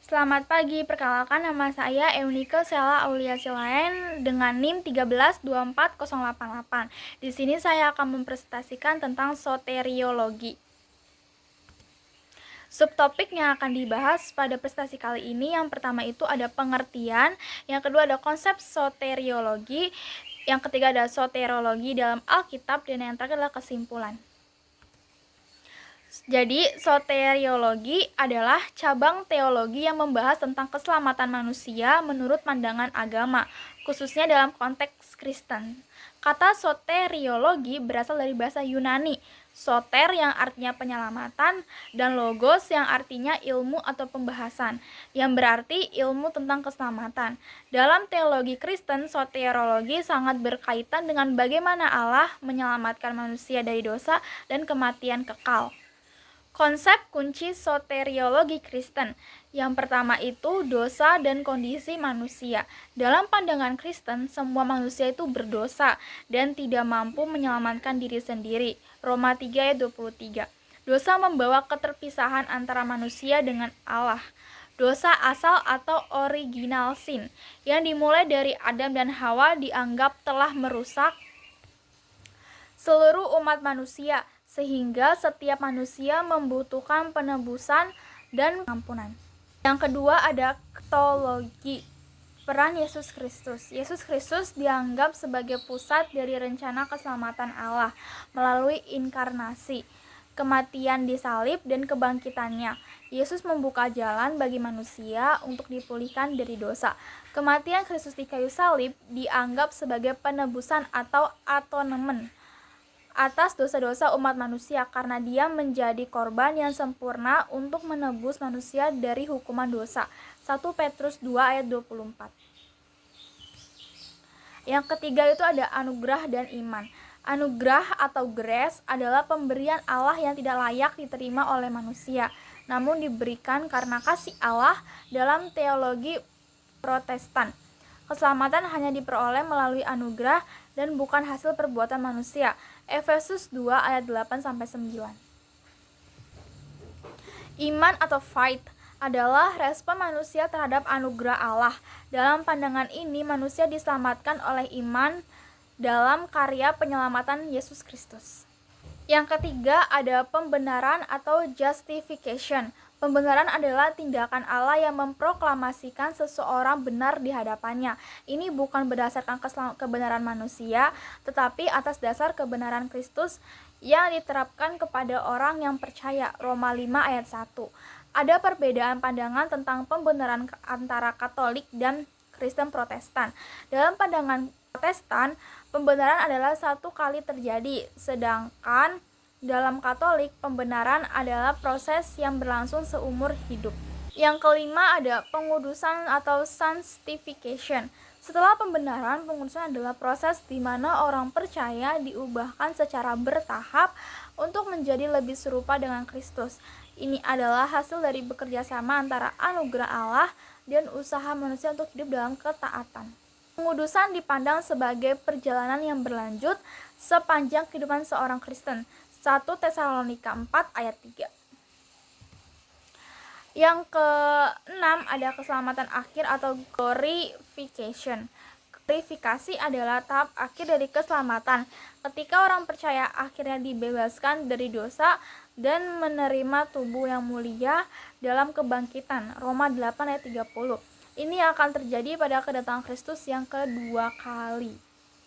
Selamat pagi, perkenalkan nama saya Eunike Sela Aulia Silaen dengan NIM 1324088. Di sini saya akan mempresentasikan tentang soteriologi. Subtopik yang akan dibahas pada prestasi kali ini, yang pertama itu ada pengertian, yang kedua ada konsep soteriologi, yang ketiga ada soteriologi dalam Alkitab, dan yang terakhir adalah kesimpulan. Jadi, soteriologi adalah cabang teologi yang membahas tentang keselamatan manusia menurut pandangan agama, khususnya dalam konteks Kristen. Kata soteriologi berasal dari bahasa Yunani, soter yang artinya penyelamatan, dan logos yang artinya ilmu atau pembahasan, yang berarti ilmu tentang keselamatan. Dalam teologi Kristen, soteriologi sangat berkaitan dengan bagaimana Allah menyelamatkan manusia dari dosa dan kematian kekal. Konsep kunci soteriologi Kristen. Yang pertama itu dosa dan kondisi manusia. Dalam pandangan Kristen, semua manusia itu berdosa dan tidak mampu menyelamatkan diri sendiri. Roma 3 ayat 23. Dosa membawa keterpisahan antara manusia dengan Allah. Dosa asal atau original sin yang dimulai dari Adam dan Hawa dianggap telah merusak seluruh umat manusia, sehingga setiap manusia membutuhkan penebusan dan pengampunan. Yang kedua ada ktologi, peran Yesus Kristus. Yesus Kristus dianggap sebagai pusat dari rencana keselamatan Allah melalui inkarnasi, kematian di salib, dan kebangkitannya. Yesus membuka jalan bagi manusia untuk dipulihkan dari dosa. Kematian Kristus di kayu salib dianggap sebagai penebusan atau atonement atas dosa-dosa umat manusia, karena dia menjadi korban yang sempurna untuk menebus manusia dari hukuman dosa. 1 Petrus 2 ayat 24. Yang ketiga itu ada anugerah dan iman. Anugerah atau grace adalah pemberian Allah yang tidak layak diterima oleh manusia, namun diberikan karena kasih Allah. Dalam teologi Protestan, keselamatan hanya diperoleh melalui anugerah dan bukan hasil perbuatan manusia. Efesus 2 ayat 8-9. Iman atau faith adalah respon manusia terhadap anugerah Allah. Dalam pandangan ini, manusia diselamatkan oleh iman dalam karya penyelamatan Yesus Kristus. Yang ketiga ada pembenaran atau justification. Pembenaran adalah tindakan Allah yang memproklamasikan seseorang benar di hadapannya. Ini bukan berdasarkan kebenaran manusia, tetapi atas dasar kebenaran Kristus yang diterapkan kepada orang yang percaya. Roma 5 ayat 1. Ada perbedaan pandangan tentang pembenaran antara Katolik dan Kristen Protestan. Dalam pandangan Protestan, pembenaran adalah satu kali terjadi, sedangkan dalam Katolik, pembenaran adalah proses yang berlangsung seumur hidup. Yang kelima ada pengudusan atau sanctification. Setelah pembenaran, pengudusan adalah proses di mana orang percaya diubahkan secara bertahap untuk menjadi lebih serupa dengan Kristus. Ini adalah hasil dari bekerja sama antara anugerah Allah dan usaha manusia untuk hidup dalam ketaatan. Pengudusan dipandang sebagai perjalanan yang berlanjut sepanjang kehidupan seorang Kristen. 1 Tesalonika 4 ayat 3. Yang keenam ada keselamatan akhir atau glorification. Glorifikasi adalah tahap akhir dari keselamatan, ketika orang percaya akhirnya dibebaskan dari dosa dan menerima tubuh yang mulia dalam kebangkitan. Roma 8 ayat 30. Ini akan terjadi pada kedatangan Kristus yang kedua kali.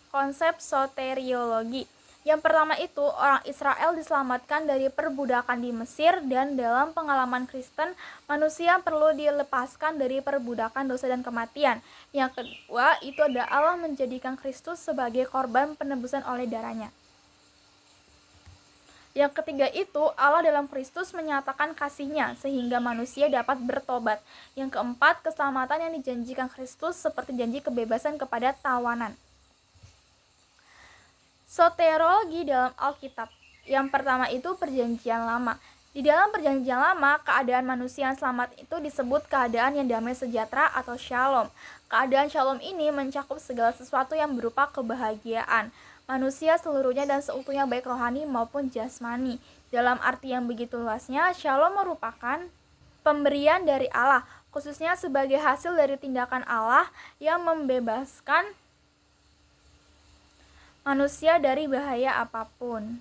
Konsep soteriologi. Yang pertama itu, orang Israel diselamatkan dari perbudakan di Mesir, dan dalam pengalaman Kristen, manusia perlu dilepaskan dari perbudakan dosa dan kematian. Yang kedua, itu ada Allah menjadikan Kristus sebagai korban penebusan oleh darahnya. Yang ketiga itu, Allah dalam Kristus menyatakan kasih-Nya sehingga manusia dapat bertobat. Yang keempat, keselamatan yang dijanjikan Kristus seperti janji kebebasan kepada tawanan. Soteriologi dalam Alkitab. Yang pertama itu perjanjian lama. Di dalam perjanjian lama, keadaan manusia yang selamat itu disebut keadaan yang damai sejahtera atau shalom. Keadaan shalom ini mencakup segala sesuatu yang berupa kebahagiaan manusia seluruhnya dan seutuhnya, baik rohani maupun jasmani. Dalam arti yang begitu luasnya, shalom merupakan pemberian dari Allah, khususnya sebagai hasil dari tindakan Allah yang membebaskan manusia dari bahaya apapun.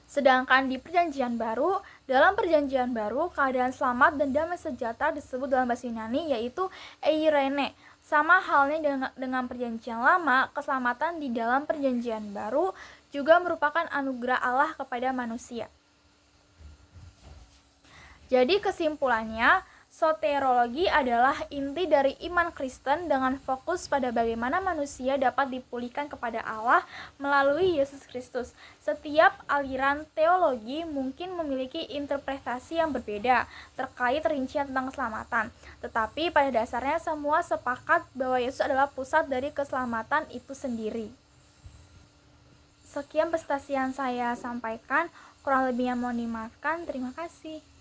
Sedangkan di Perjanjian Baru, dalam Perjanjian Baru, keadaan selamat dan damai sejahtera disebut dalam bahasa Yunani yaitu eirene. Sama halnya dengan Perjanjian Lama, keselamatan di dalam Perjanjian Baru juga merupakan anugerah Allah kepada manusia. Jadi kesimpulannya, soteriologi adalah inti dari iman Kristen dengan fokus pada bagaimana manusia dapat dipulihkan kepada Allah melalui Yesus Kristus. Setiap aliran teologi mungkin memiliki interpretasi yang berbeda terkait rincian tentang keselamatan. Tetapi pada dasarnya semua sepakat bahwa Yesus adalah pusat dari keselamatan itu sendiri. Sekian presentasi yang saya sampaikan, kurang lebihnya mohon dimaafkan. Terima kasih.